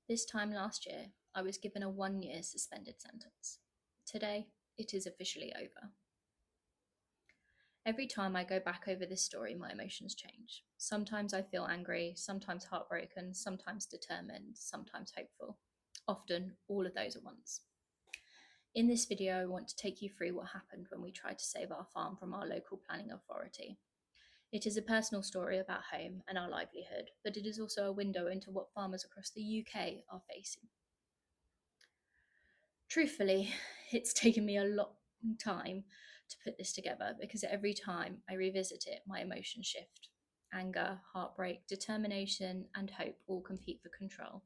This time last year, I was given a 1-year suspended sentence. Today, it is officially over. Every time I go back over this story, my emotions change. Sometimes I feel angry, sometimes heartbroken, sometimes determined, sometimes hopeful. Often, all of those at once. In this video, I want to take you through what happened when we tried to save our farm from our local planning authority. It is a personal story about home and our livelihood, but it is also a window into what farmers across the UK are facing. Truthfully, it's taken me a long time to put this together because every time I revisit it, my emotions shift. Anger, heartbreak, determination, and hope all compete for control.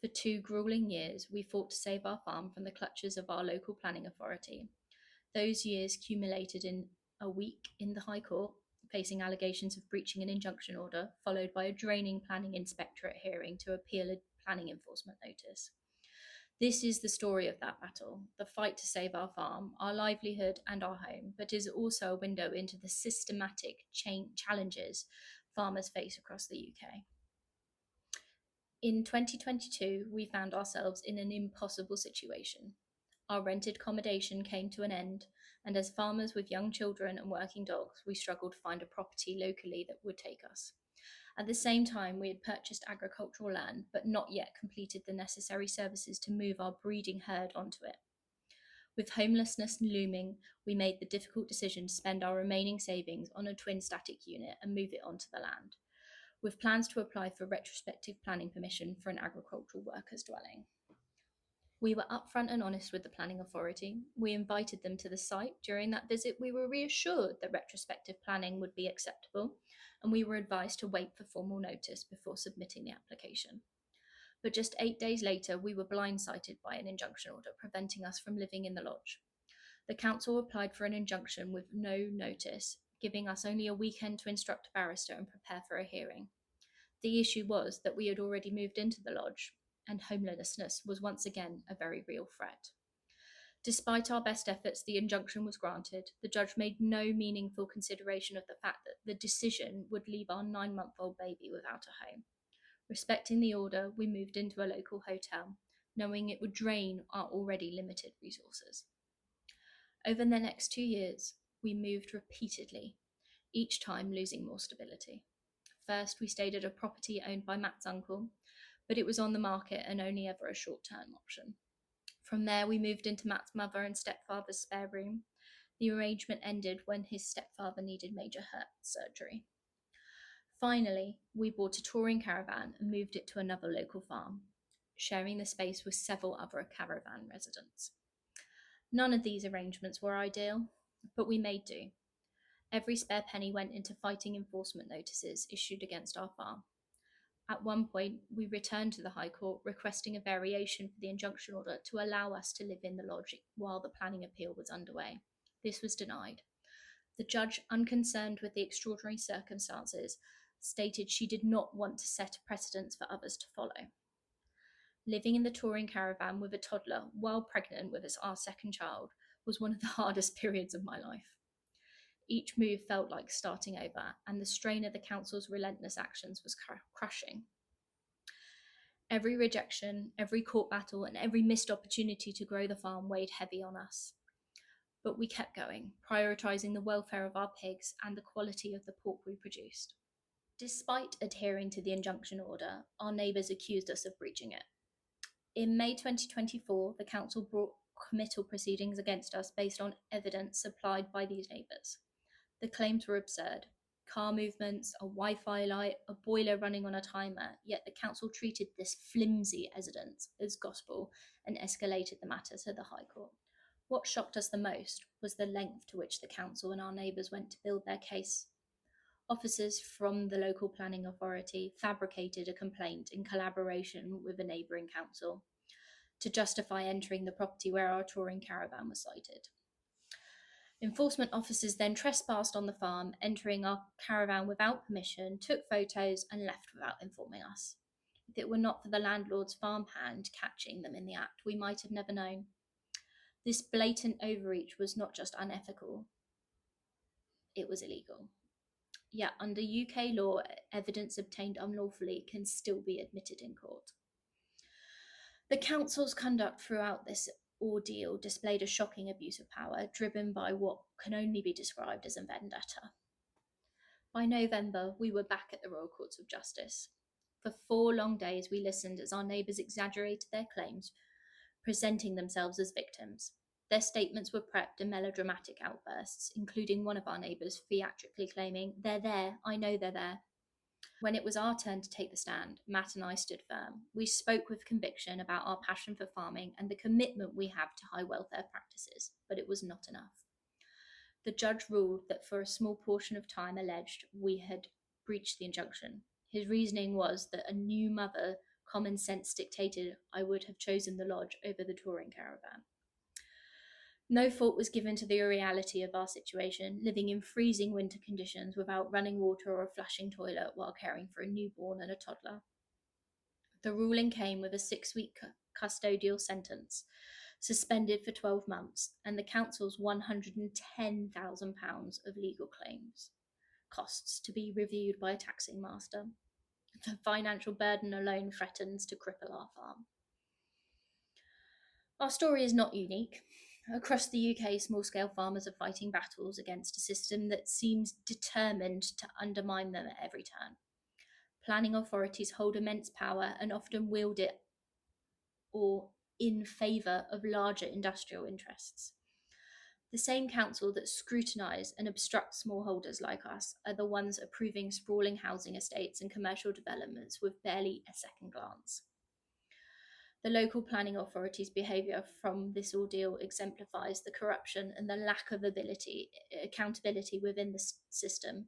For 2 grueling years, we fought to save our farm from the clutches of our local planning authority. Those years accumulated in a week in the High Court, facing allegations of breaching an injunction order, followed by a draining planning inspectorate hearing to appeal a planning enforcement notice. This is the story of that battle, the fight to save our farm, our livelihood, and our home, but is also a window into the systematic challenges farmers face across the UK. In 2022, we found ourselves in an impossible situation. Our rented accommodation came to an end, and as farmers with young children and working dogs, we struggled to find a property locally that would take us. At the same time, we had purchased agricultural land, but not yet completed the necessary services to move our breeding herd onto it. With homelessness looming, we made the difficult decision to spend our remaining savings on a twin static unit and move it onto the land, with plans to apply for retrospective planning permission for an agricultural workers' dwelling. We were upfront and honest with the planning authority. We invited them to the site. During that visit, we were reassured that retrospective planning would be acceptable, and we were advised to wait for formal notice before submitting the application. But just 8 days later, we were blindsided by an injunction order preventing us from living in the lodge. The council applied for an injunction with no notice, giving us only a weekend to instruct a barrister and prepare for a hearing. The issue was that we had already moved into the lodge, and homelessness was once again a very real threat. Despite our best efforts, the injunction was granted. The judge made no meaningful consideration of the fact that the decision would leave our 9-month-old baby without a home. Respecting the order, we moved into a local hotel, knowing it would drain our already limited resources. Over the next 2 years, we moved repeatedly, each time losing more stability. First, we stayed at a property owned by Matt's uncle, but it was on the market and only ever a short-term option. From there, we moved into Matt's mother and stepfather's spare room. The arrangement ended when his stepfather needed major heart surgery. Finally, we bought a touring caravan and moved it to another local farm, sharing the space with several other caravan residents. None of these arrangements were ideal, but we made do. Every spare penny went into fighting enforcement notices issued against our farm. At one point, we returned to the High Court requesting a variation for the injunction order to allow us to live in the lodge while the planning appeal was underway. This was denied. The judge, unconcerned with the extraordinary circumstances, stated she did not want to set a precedence for others to follow. Living in the touring caravan with a toddler while pregnant with our second child was one of the hardest periods of my life. Each move felt like starting over, and the strain of the council's relentless actions was crushing. Every rejection, every court battle, and every missed opportunity to grow the farm weighed heavy on us. But we kept going, prioritising the welfare of our pigs and the quality of the pork we produced. Despite adhering to the injunction order, our neighbours accused us of breaching it. In May 2024, the council brought committal proceedings against us based on evidence supplied by these neighbours. The claims were absurd. Car movements, a Wi-Fi light, a boiler running on a timer, yet the council treated this flimsy evidence as gospel and escalated the matter to the High Court. What shocked us the most was the length to which the council and our neighbours went to build their case. Officers from the local planning authority fabricated a complaint in collaboration with a neighbouring council to justify entering the property where our touring caravan was sited. Enforcement officers then trespassed on the farm, entering our caravan without permission, took photos and left without informing us. If it were not for the landlord's farmhand catching them in the act, we might have never known. This blatant overreach was not just unethical, it was illegal. Yet under UK law, evidence obtained unlawfully can still be admitted in court. The council's conduct throughout this ordeal displayed a shocking abuse of power, driven by what can only be described as a vendetta. By November, we were back at the Royal Courts of Justice. For 4 long days, we listened as our neighbours exaggerated their claims, presenting themselves as victims. Their statements were prepped in melodramatic outbursts, including one of our neighbours theatrically claiming, "They're there, I know they're there." When it was our turn to take the stand, Matt and I stood firm. We spoke with conviction about our passion for farming and the commitment we have to high welfare practices, but it was not enough. The judge ruled that for a small portion of time alleged we had breached the injunction. His reasoning was that a new mother common sense dictated I would have chosen the lodge over the touring caravan. No thought was given to the reality of our situation, living in freezing winter conditions without running water or a flushing toilet while caring for a newborn and a toddler. The ruling came with a 6-week custodial sentence, suspended for 12 months, and the council's £110,000 of legal claims costs to be reviewed by a taxing master. The financial burden alone threatens to cripple our farm. Our story is not unique. Across the UK, small-scale farmers are fighting battles against a system that seems determined to undermine them at every turn. Planning authorities hold immense power and often wield it or in favour of larger industrial interests. The same council that scrutinise and obstruct smallholders like us are the ones approving sprawling housing estates and commercial developments with barely a second glance. The local planning authorities' behaviour from this ordeal exemplifies the corruption and the lack of accountability within the system.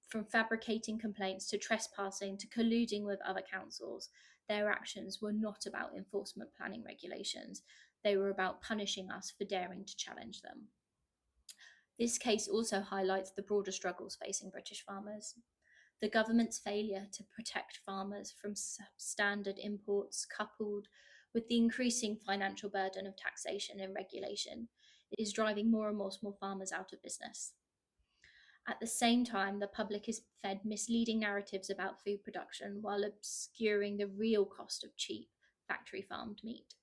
From fabricating complaints to trespassing to colluding with other councils, their actions were not about enforcement planning regulations. They were about punishing us for daring to challenge them. This case also highlights the broader struggles facing British farmers. The government's failure to protect farmers from substandard imports, coupled with the increasing financial burden of taxation and regulation, is driving more and more small farmers out of business. At the same time, the public is fed misleading narratives about food production while obscuring the real cost of cheap, factory farmed meat.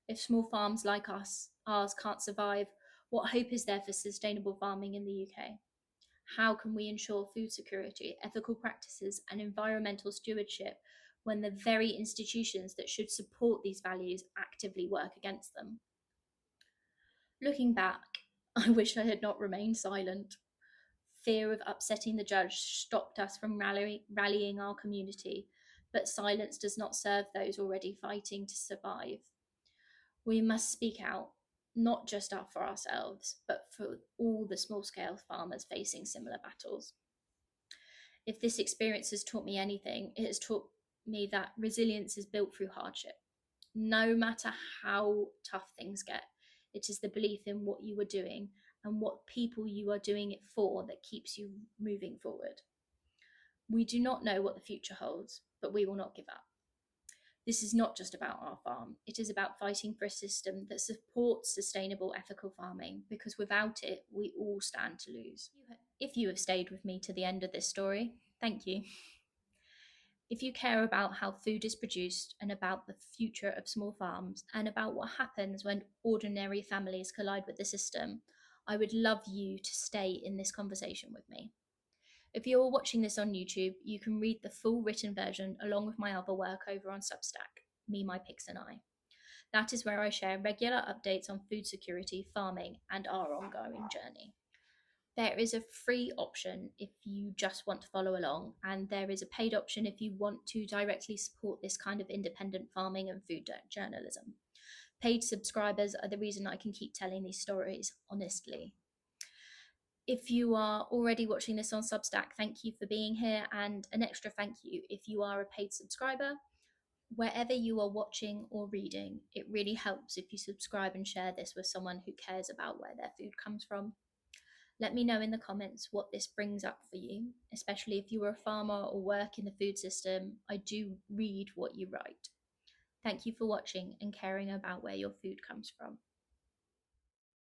If small farms like ours can't survive, what hope is there for sustainable farming in the UK? How can we ensure food security, ethical practices, and environmental stewardship when the very institutions that should support these values actively work against them? Looking back, I wish I had not remained silent. Fear of upsetting the judge stopped us from rallying our community, but silence does not serve those already fighting to survive. We must speak out, not just for ourselves, but for all the small-scale farmers facing similar battles. If this experience has taught me anything, it has taught me that resilience is built through hardship. No matter how tough things get, it is the belief in what you are doing and what people you are doing it for that keeps you moving forward. We do not know what the future holds, but we will not give up. This is not just about our farm. It is about fighting for a system that supports sustainable, ethical farming, because without it, we all stand to lose. If you have stayed with me to the end of this story, thank you. If you care about how food is produced and about the future of small farms and about what happens when ordinary families collide with the system, I would love you to stay in this conversation with me. If you're watching this on YouTube, you can read the full written version along with my other work over on Substack, Me, My Pigs and I. That is where I share regular updates on food security, farming, and our ongoing journey. There is a free option if you just want to follow along, and there is a paid option if you want to directly support this kind of independent farming and food journalism. Paid subscribers are the reason I can keep telling these stories honestly. If you are already watching this on Substack, thank you for being here, and an extra thank you if you are a paid subscriber. Wherever you are watching or reading, it really helps if you subscribe and share this with someone who cares about where their food comes from. Let me know in the comments what this brings up for you, especially if you are a farmer or work in the food system. I do read what you write. Thank you for watching and caring about where your food comes from.